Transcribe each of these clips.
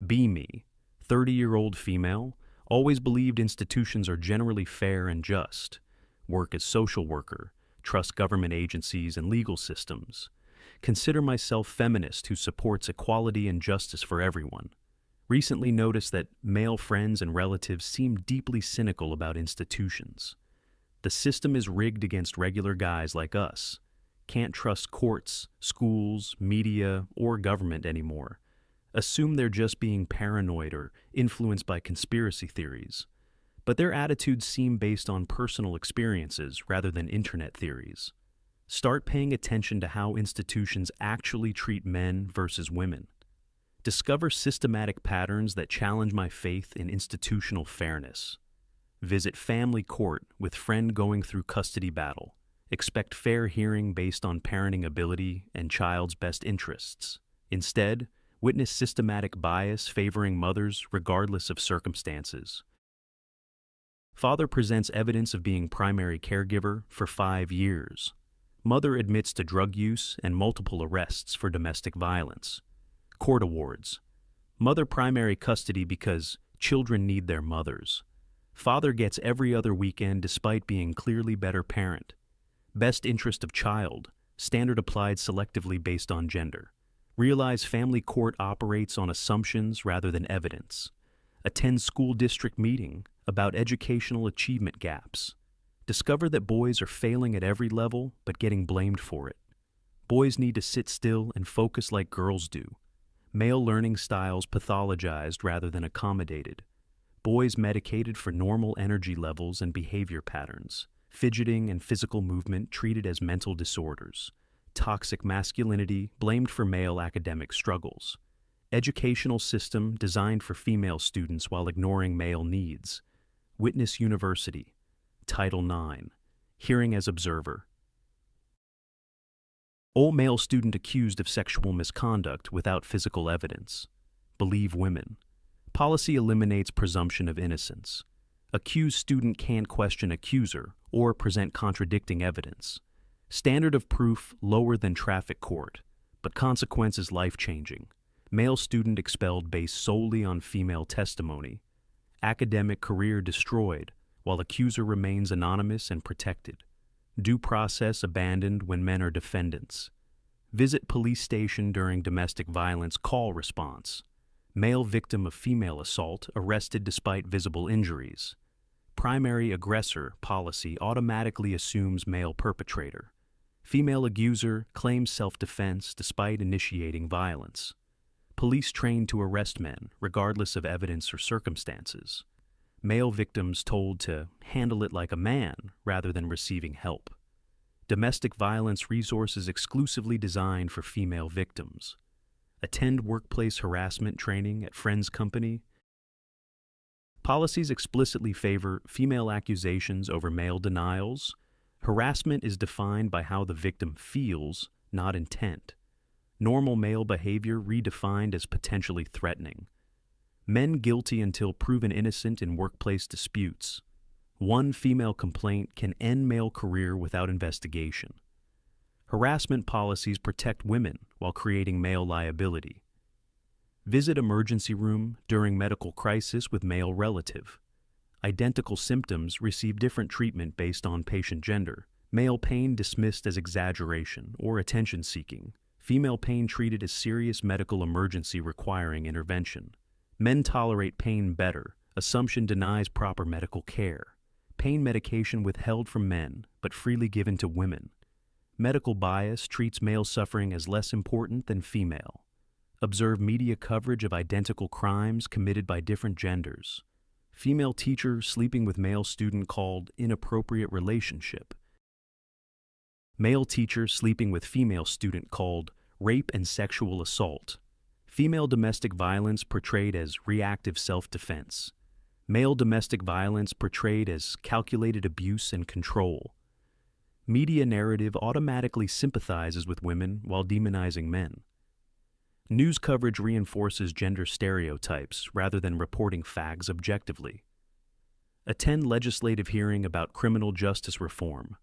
Be me, 30-year-old female, always believed institutions are generally fair and just. Work as social worker, trust government agencies and legal systems. Consider myself feminist who supports equality and justice for everyone. Recently noticed that male friends and relatives seem deeply cynical about institutions. The system is rigged against regular guys like us. Can't trust courts, schools, media, or government anymore. Assume they're just being paranoid or influenced by conspiracy theories. But their attitudes seem based on personal experiences rather than internet theories. Start paying attention to how institutions actually treat men versus women. Discover systematic patterns that challenge my faith in institutional fairness. Visit family court with friend going through custody battle. Expect fair hearing based on parenting ability and child's best interests. Instead, witness systematic bias favoring mothers regardless of circumstances. Father presents evidence of being primary caregiver for 5 years. Mother admits to drug use and multiple arrests for domestic violence. Court awards. Mother primary custody because children need their mothers. Father gets every other weekend despite being clearly better parent. Best interest of child. Standard applied selectively based on gender. Realize family court operates on assumptions rather than evidence. Attend school district meeting about educational achievement gaps. Discover that boys are failing at every level but getting blamed for it. Boys need to sit still and focus like girls do. Male learning styles pathologized rather than accommodated. Boys medicated for normal energy levels and behavior patterns. Fidgeting and physical movement treated as mental disorders. Toxic masculinity blamed for male academic struggles. Educational system designed for female students while ignoring male needs. Witness University. Title IX. Hearing as observer. All male student accused of sexual misconduct without physical evidence. Believe women. Policy eliminates presumption of innocence. Accused student can't question accuser or present contradicting evidence. Standard of proof lower than traffic court, but consequences life-changing. Male student expelled based solely on female testimony. Academic career destroyed, while accuser remains anonymous and protected. Due process abandoned when men are defendants. Visit police station during domestic violence call response. Male victim of female assault arrested despite visible injuries. Primary aggressor policy automatically assumes male perpetrator. Female accuser claims self-defense despite initiating violence. Police trained to arrest men, regardless of evidence or circumstances. Male victims told to handle it like a man rather than receiving help. Domestic violence resources exclusively designed for female victims. Attend workplace harassment training at friend's company. Policies explicitly favor female accusations over male denials. Harassment is defined by how the victim feels, not intent. Normal male behavior redefined as potentially threatening. Men guilty until proven innocent in workplace disputes. One female complaint can end male career without investigation. Harassment policies protect women while creating male liability. Visit emergency room during medical crisis with male relative. Identical symptoms receive different treatment based on patient gender. Male pain dismissed as exaggeration or attention-seeking. Female pain treated as serious medical emergency requiring intervention. Men tolerate pain better. Assumption denies proper medical care. Pain medication withheld from men, but freely given to women. Medical bias treats male suffering as less important than female. Observe media coverage of identical crimes committed by different genders. Female teacher sleeping with male student called inappropriate relationship. Male teacher sleeping with female student called rape and sexual assault. Female domestic violence portrayed as reactive self-defense. Male domestic violence portrayed as calculated abuse and control. Media narrative automatically sympathizes with women while demonizing men. News coverage reinforces gender stereotypes rather than reporting facts objectively. Attend legislative hearing about criminal justice reform.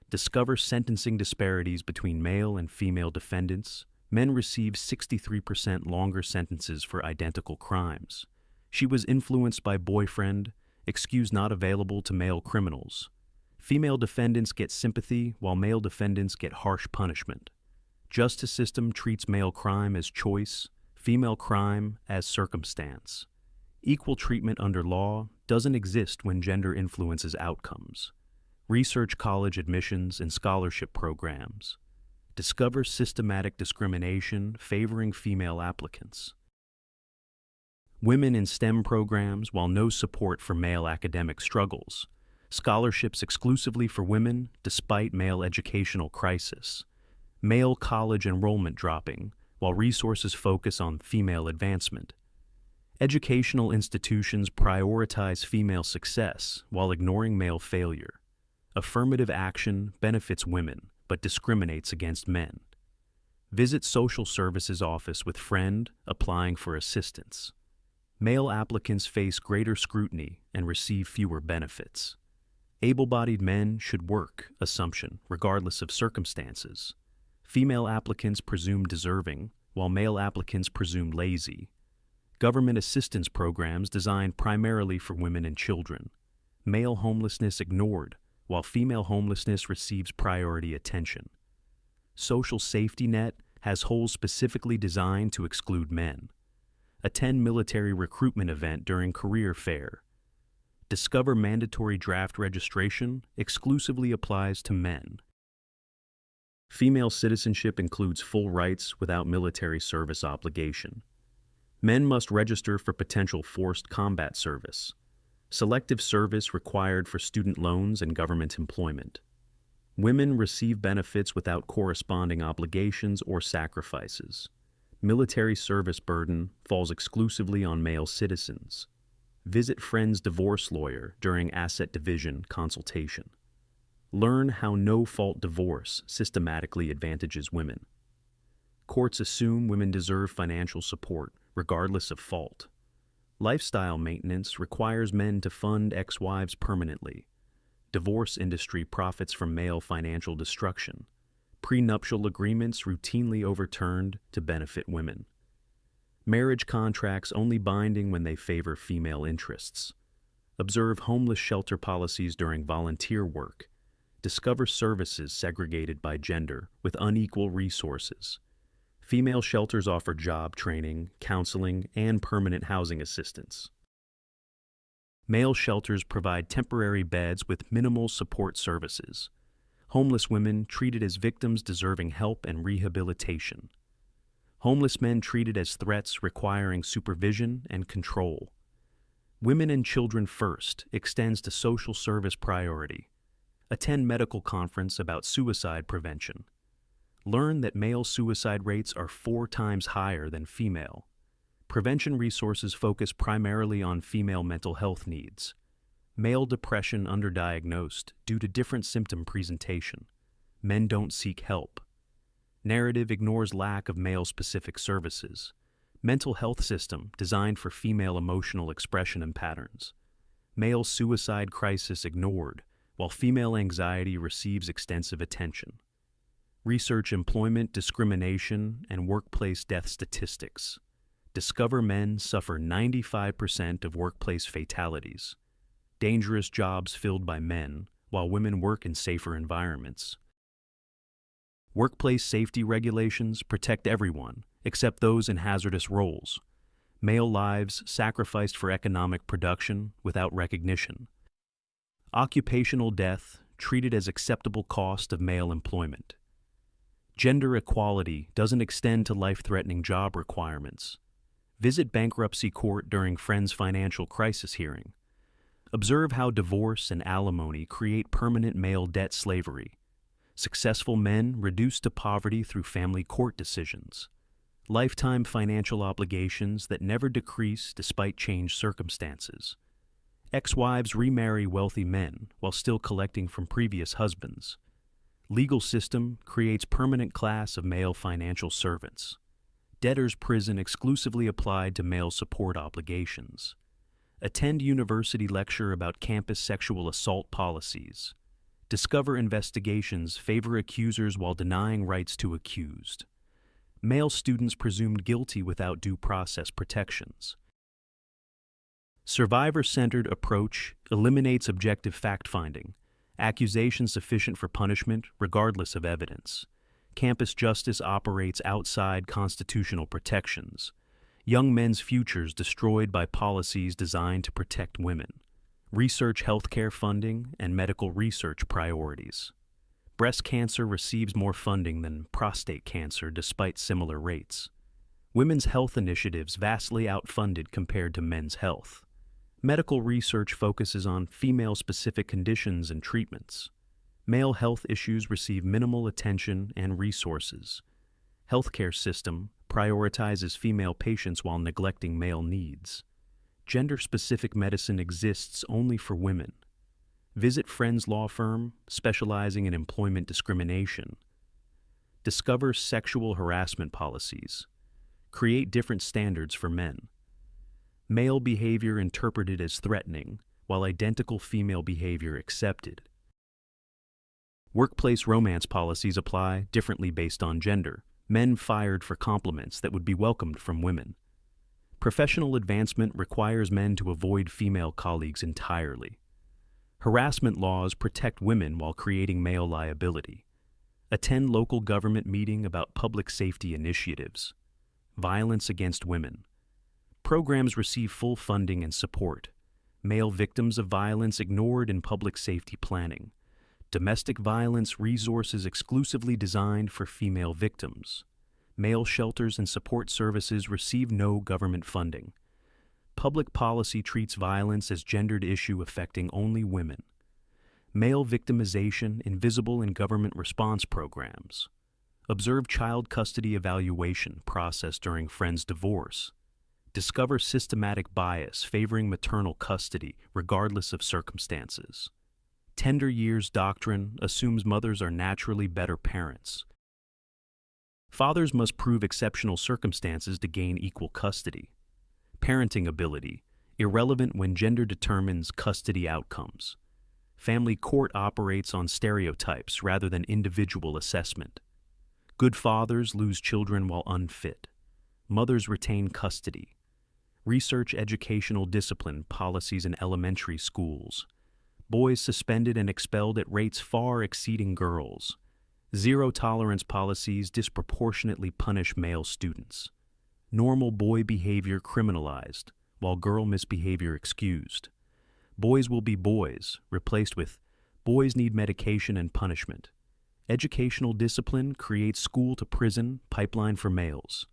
Discover sentencing disparities between male and female defendants. Men receive 63% longer sentences for identical crimes. She was influenced by boyfriend, excuse not available to male criminals. Female defendants get sympathy while male defendants get harsh punishment. Justice system treats male crime as choice, female crime as circumstance. Equal treatment under law doesn't exist when gender influences outcomes. Research college admissions and scholarship programs. Discover systematic discrimination favoring female applicants. Women in STEM programs while no support for male academic struggles. Scholarships exclusively for women despite male educational crisis. Male college enrollment dropping while resources focus on female advancement. Educational institutions prioritize female success while ignoring male failure. Affirmative action benefits women but discriminates against men. Visit social services office with friend applying for assistance. Male applicants face greater scrutiny and receive fewer benefits. Able-bodied men should work assumption regardless of circumstances. Female applicants presumed deserving while male applicants presumed lazy. Government assistance programs designed primarily for women and children. Male homelessness ignored while female homelessness receives priority attention. Social safety net has holes specifically designed to exclude men. Attend military recruitment event during career fair. Discover mandatory draft registration exclusively applies to men. Female citizenship includes full rights without military service obligation. Men must register for potential forced combat service. Selective service required for student loans and government employment. Women receive benefits without corresponding obligations or sacrifices. Military service burden falls exclusively on male citizens. Visit friend's divorce lawyer during asset division consultation. Learn how no-fault divorce systematically advantages women. Courts assume women deserve financial support regardless of fault. Lifestyle maintenance requires men to fund ex-wives permanently. Divorce industry profits from male financial destruction. Prenuptial agreements routinely overturned to benefit women. Marriage contracts only binding when they favor female interests. Observe homeless shelter policies during volunteer work. Discover services segregated by gender with unequal resources. Female shelters offer job training, counseling, and permanent housing assistance. Male shelters provide temporary beds with minimal support services. Homeless women treated as victims deserving help and rehabilitation. Homeless men treated as threats requiring supervision and control. Women and children first extends to social service priority. Attend medical conference about suicide prevention. Learn that male suicide rates are 4 times higher than female. Prevention resources focus primarily on female mental health needs. Male depression underdiagnosed due to different symptom presentation. Men don't seek help. Narrative ignores lack of male-specific services. Mental health system designed for female emotional expression and patterns. Male suicide crisis ignored, while female anxiety receives extensive attention. Research employment discrimination and workplace death statistics. Discover men suffer 95% of workplace fatalities. Dangerous jobs filled by men, while women work in safer environments. Workplace safety regulations protect everyone, except those in hazardous roles. Male lives sacrificed for economic production without recognition. Occupational death treated as acceptable cost of male employment. Gender equality doesn't extend to life-threatening job requirements. Visit bankruptcy court during friend's financial crisis hearing. Observe how divorce and alimony create permanent male debt slavery. Successful men reduced to poverty through family court decisions. Lifetime financial obligations that never decrease despite changed circumstances. Ex-wives remarry wealthy men while still collecting from previous husbands. Legal system creates permanent class of male financial servants. Debtor's prison exclusively applied to male support obligations. Attend university lecture about campus sexual assault policies. Discover investigations favor accusers while denying rights to accused. Male students presumed guilty without due process protections. Survivor-centered approach eliminates objective fact-finding, accusations sufficient for punishment regardless of evidence. Campus justice operates outside constitutional protections. Young men's futures destroyed by policies designed to protect women. Research healthcare funding and medical research priorities. Breast cancer receives more funding than prostate cancer despite similar rates. Women's health initiatives vastly outfunded compared to men's health. Medical research focuses on female-specific conditions and treatments. Male health issues receive minimal attention and resources. Healthcare system prioritizes female patients while neglecting male needs. Gender-specific medicine exists only for women. Visit Friends Law Firm, specializing in employment discrimination. Discover sexual harassment policies. Create different standards for men. Male behavior interpreted as threatening, while identical female behavior accepted. Workplace romance policies apply differently based on gender. Men fired for compliments that would be welcomed from women. Professional advancement requires men to avoid female colleagues entirely. Harassment laws protect women while creating male liability. Attend local government meeting about public safety initiatives. Violence against women. Programs receive full funding and support. Male victims of violence ignored in public safety planning. Domestic violence resources exclusively designed for female victims. Male shelters and support services receive no government funding. Public policy treats violence as gendered issue affecting only women. Male victimization invisible in government response programs. Observe child custody evaluation process during friend's divorce. Discover systematic bias favoring maternal custody regardless of circumstances. Tender years doctrine assumes mothers are naturally better parents. Fathers must prove exceptional circumstances to gain equal custody. Parenting ability, irrelevant when gender determines custody outcomes. Family court operates on stereotypes rather than individual assessment. Good fathers lose children while unfit. Mothers retain custody. Research educational discipline policies in elementary schools. Boys suspended and expelled at rates far exceeding girls. Zero-tolerance policies disproportionately punish male students. Normal boy behavior criminalized, while girl misbehavior excused. Boys will be boys, replaced with boys need medication and punishment. Educational discipline creates school-to-prison pipeline for males.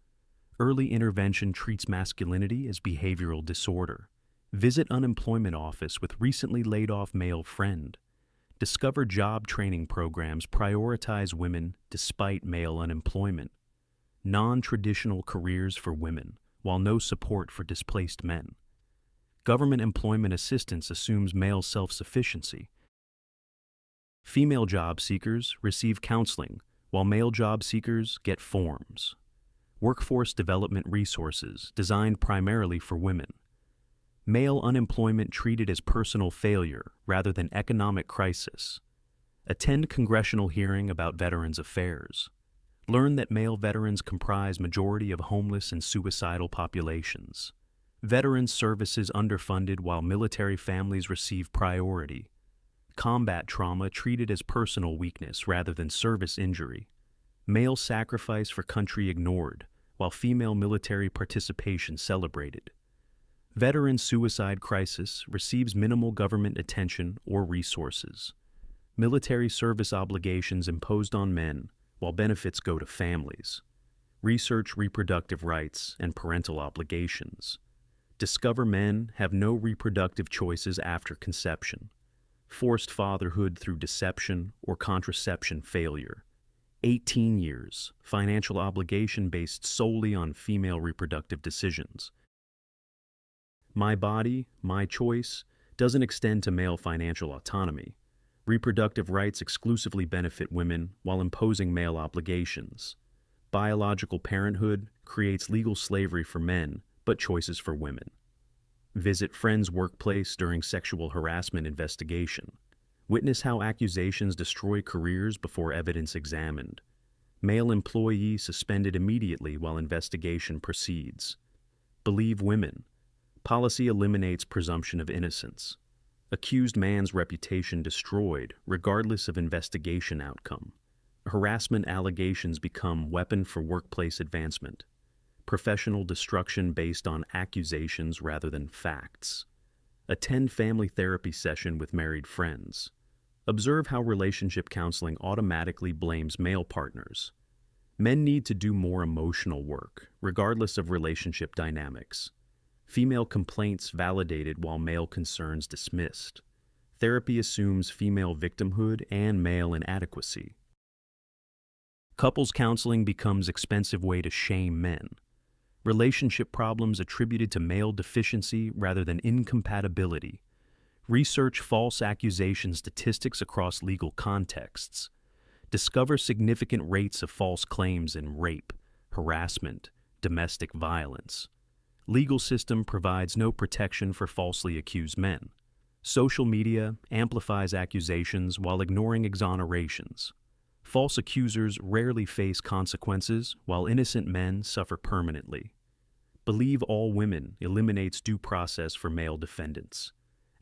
Early intervention treats masculinity as behavioral disorder. Visit unemployment office with recently laid-off male friend. Discover job training programs prioritize women despite male unemployment. Non-traditional careers for women, while no support for displaced men. Government employment assistance assumes male self-sufficiency. Female job seekers receive counseling, while male job seekers get forms. Workforce development resources designed primarily for women. Male unemployment treated as personal failure rather than economic crisis. Attend congressional hearing about Veterans Affairs. Learn that male veterans comprise majority of homeless and suicidal populations. Veterans services underfunded while military families receive priority. Combat trauma treated as personal weakness rather than service injury. Male sacrifice for country ignored, while female military participation celebrated. Veteran suicide crisis receives minimal government attention or resources. Military service obligations imposed on men, while benefits go to families. Research reproductive rights and parental obligations. Discover men have no reproductive choices after conception. Forced fatherhood through deception or contraception failure. 18 years, financial obligation based solely on female reproductive decisions. My body, my choice doesn't extend to male financial autonomy. Reproductive rights exclusively benefit women while imposing male obligations. Biological parenthood creates legal slavery for men, but choices for women. Visit friend's workplace during sexual harassment investigation. Witness how accusations destroy careers before evidence examined. Male employee suspended immediately while investigation proceeds. Believe women. Policy eliminates presumption of innocence. Accused man's reputation destroyed, regardless of investigation outcome. Harassment allegations become weapon for workplace advancement. Professional destruction based on accusations rather than facts. Attend family therapy session with married friends. Observe how relationship counseling automatically blames male partners. Men need to do more emotional work, regardless of relationship dynamics. Female complaints validated while male concerns dismissed. Therapy assumes female victimhood and male inadequacy. Couples counseling becomes expensive way to shame men. Relationship problems attributed to male deficiency rather than incompatibility. Research false accusation statistics across legal contexts. Discover significant rates of false claims in rape, harassment, domestic violence. Legal system provides no protection for falsely accused men. Social media amplifies accusations while ignoring exonerations. False accusers rarely face consequences, while innocent men suffer permanently. Believe all women eliminates due process for male defendants.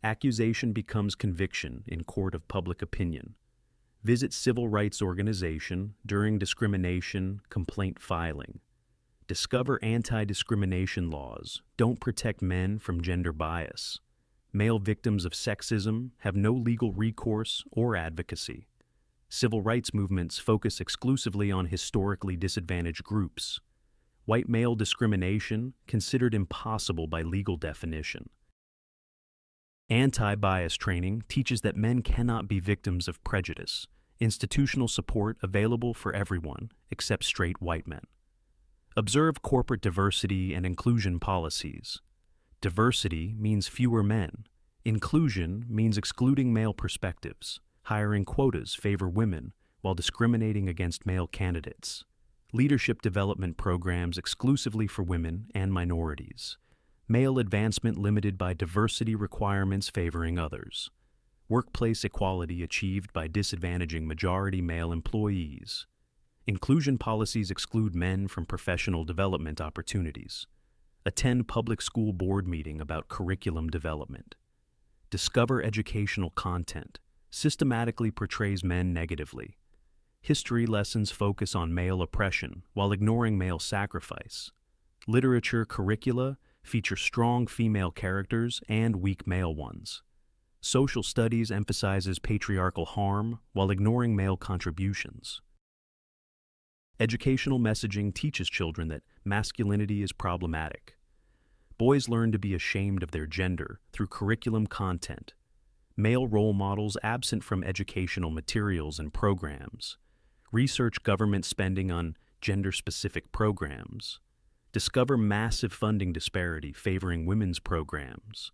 Accusation becomes conviction in court of public opinion. Visit civil rights organization during discrimination complaint filing. Discover anti-discrimination laws don't protect men from gender bias. Male victims of sexism have no legal recourse or advocacy. Civil rights movements focus exclusively on historically disadvantaged groups. White male discrimination considered impossible by legal definition. Anti-bias training teaches that men cannot be victims of prejudice. Institutional support available for everyone except straight white men. Observe corporate diversity and inclusion policies. Diversity means fewer men. Inclusion means excluding male perspectives. Hiring quotas favor women while discriminating against male candidates. Leadership development programs exclusively for women and minorities. Male advancement limited by diversity requirements favoring others. Workplace equality achieved by disadvantaging majority male employees. Inclusion policies exclude men from professional development opportunities. Attend public school board meeting about curriculum development. Discover educational content. Systematically portrays men negatively. History lessons focus on male oppression while ignoring male sacrifice. Literature curricula feature strong female characters and weak male ones. Social studies emphasizes patriarchal harm while ignoring male contributions. Educational messaging teaches children that masculinity is problematic. Boys learn to be ashamed of their gender through curriculum content. Male role models absent from educational materials and programs. Research government spending on gender-specific programs. Discover massive funding disparity favoring women's programs.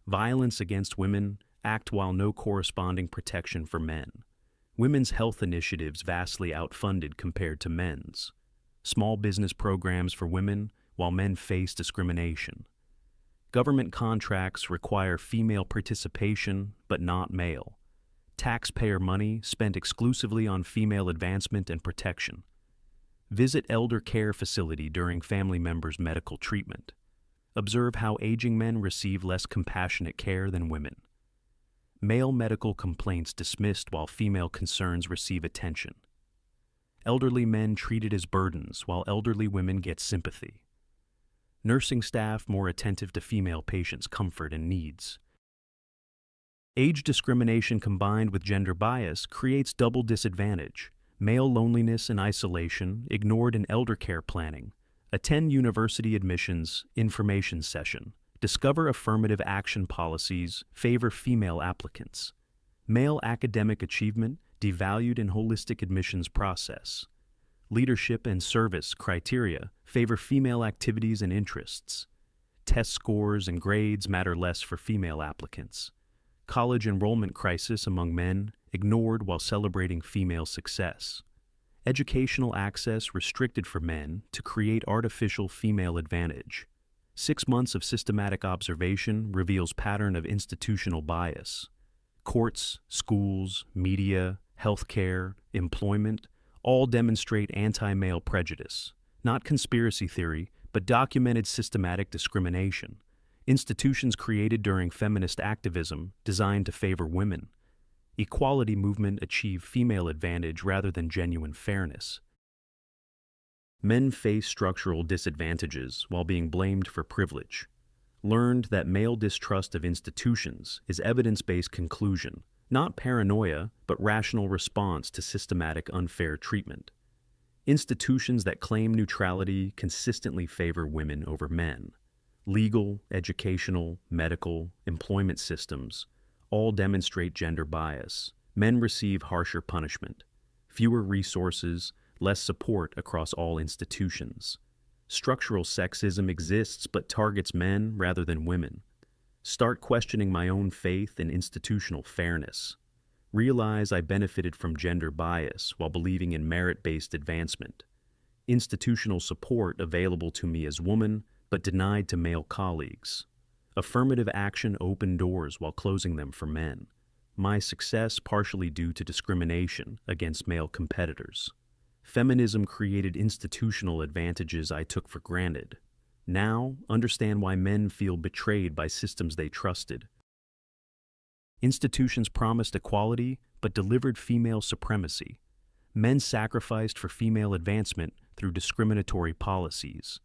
Violence against women act while no corresponding protection for men. Women's health initiatives vastly outfunded compared to men's. Small business programs for women while men face discrimination. Government contracts require female participation but not male. Taxpayer money spent exclusively on female advancement and protection. Visit elder care facility during family members' medical treatment. Observe how aging men receive less compassionate care than women. Male medical complaints dismissed while female concerns receive attention. Elderly men treated as burdens while elderly women get sympathy. Nursing staff more attentive to female patients' comfort and needs. Age discrimination combined with gender bias creates double disadvantage. Male loneliness and isolation ignored in elder care planning. Attend university admissions information session. Discover affirmative action policies favor female applicants. Male academic achievement devalued in holistic admissions process. Leadership and service criteria favor female activities and interests. Test scores and grades matter less for female applicants. College enrollment crisis among men ignored while celebrating female success. Educational access restricted for men to create artificial female advantage. 6 months of systematic observation reveals pattern of institutional bias. Courts, schools, media, healthcare, employment all demonstrate anti-male prejudice, not conspiracy theory, but documented systematic discrimination. Institutions created during feminist activism designed to favor women. Equality movement achieve female advantage rather than genuine fairness. Men face structural disadvantages while being blamed for privilege. Learned that male distrust of institutions is evidence-based conclusion, not paranoia, but rational response to systematic unfair treatment. Institutions that claim neutrality consistently favor women over men. Legal, educational, medical, employment systems all demonstrate gender bias. Men receive harsher punishment, fewer resources, less support across all institutions. Structural sexism exists but targets men rather than women. Start questioning my own faith in institutional fairness. Realize I benefited from gender bias while believing in merit-based advancement. Institutional support available to me as woman, but denied to male colleagues. Affirmative action opened doors while closing them for men. My success partially due to discrimination against male competitors. Feminism created institutional advantages I took for granted. Now, understand why men feel betrayed by systems they trusted. Institutions promised equality, but delivered female supremacy. Men sacrificed for female advancement through discriminatory policies.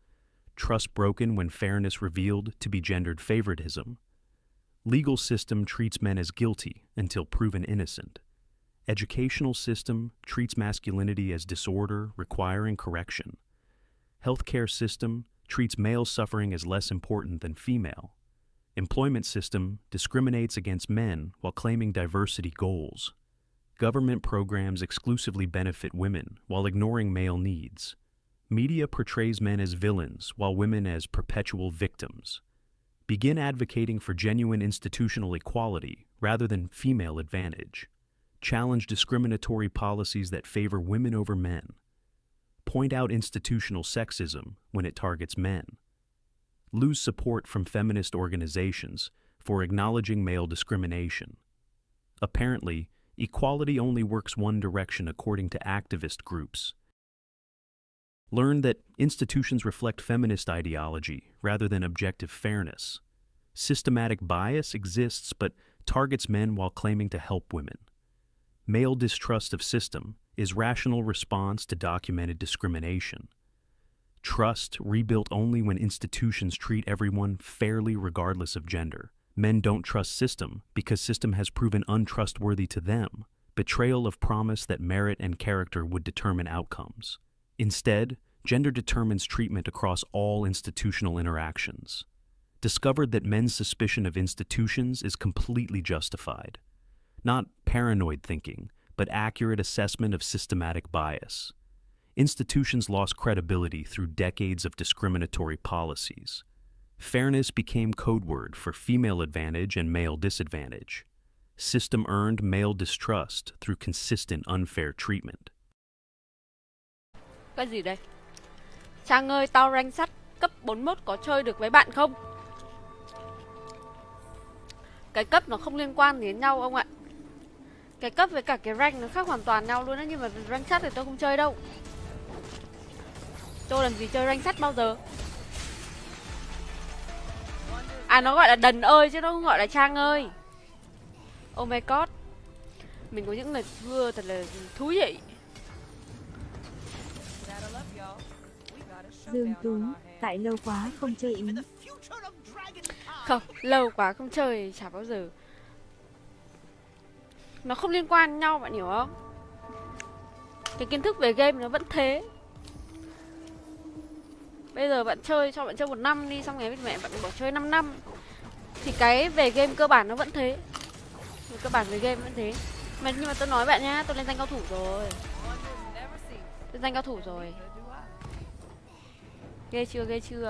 Trust broken when fairness revealed to be gendered favoritism. Legal system treats men as guilty until proven innocent. Educational system treats masculinity as disorder requiring correction. Healthcare system treats male suffering as less important than female. Employment system discriminates against men while claiming diversity goals. Government programs exclusively benefit women while ignoring male needs. Media portrays men as villains while women as perpetual victims. Begin advocating for genuine institutional equality rather than female advantage. Challenge discriminatory policies that favor women over men. Point out institutional sexism when it targets men. Lose support from feminist organizations for acknowledging male discrimination. Apparently, equality only works one direction according to activist groups. Learn that institutions reflect feminist ideology rather than objective fairness. Systematic bias exists but targets men while claiming to help women. Male distrust of system is rational response to documented discrimination. Trust rebuilt only when institutions treat everyone fairly regardless of gender. Men don't trust system because system has proven untrustworthy to them. Betrayal of promise that merit and character would determine outcomes. Instead, gender determines treatment across all institutional interactions. Discovered that men's suspicion of institutions is completely justified. Not paranoid thinking, but accurate assessment of systematic bias. Institutions lost credibility through decades of discriminatory policies. Fairness became code word for female advantage and male disadvantage. System earned male distrust through consistent unfair treatment. Cái gì đây? Trang ơi, tao rank sắt cấp 41 có chơi được với bạn không? Cái cấp nó không liên quan đến nhau ông ạ. Cái cấp với cả cái rank nó khác hoàn toàn nhau luôn á. Nhưng mà rank sắt thì tôi không chơi đâu. Tôi làm gì chơi rank sắt bao giờ. À, nó gọi là Đần ơi chứ nó không gọi là Trang ơi. Oh my god. Mình có những người vừa thật là thú vị. Dương Tú, tại lâu quá không chơi ý. Không, lâu quá không chơi chả bao giờ. Nó không liên quan nhau, bạn hiểu không? Cái kiến thức về game nó vẫn thế. Bây giờ bạn chơi, cho bạn chơi 1 năm đi, xong ngày mẹ bạn bỏ chơi 5 năm. Thì cái về game cơ bản nó vẫn thế. Cơ bản về game vẫn thế. Nhưng mà tôi nói bạn nhá, tôi lên danh cao thủ rồi. Lên danh cao thủ rồi. Ghê chưa, ghê chưa?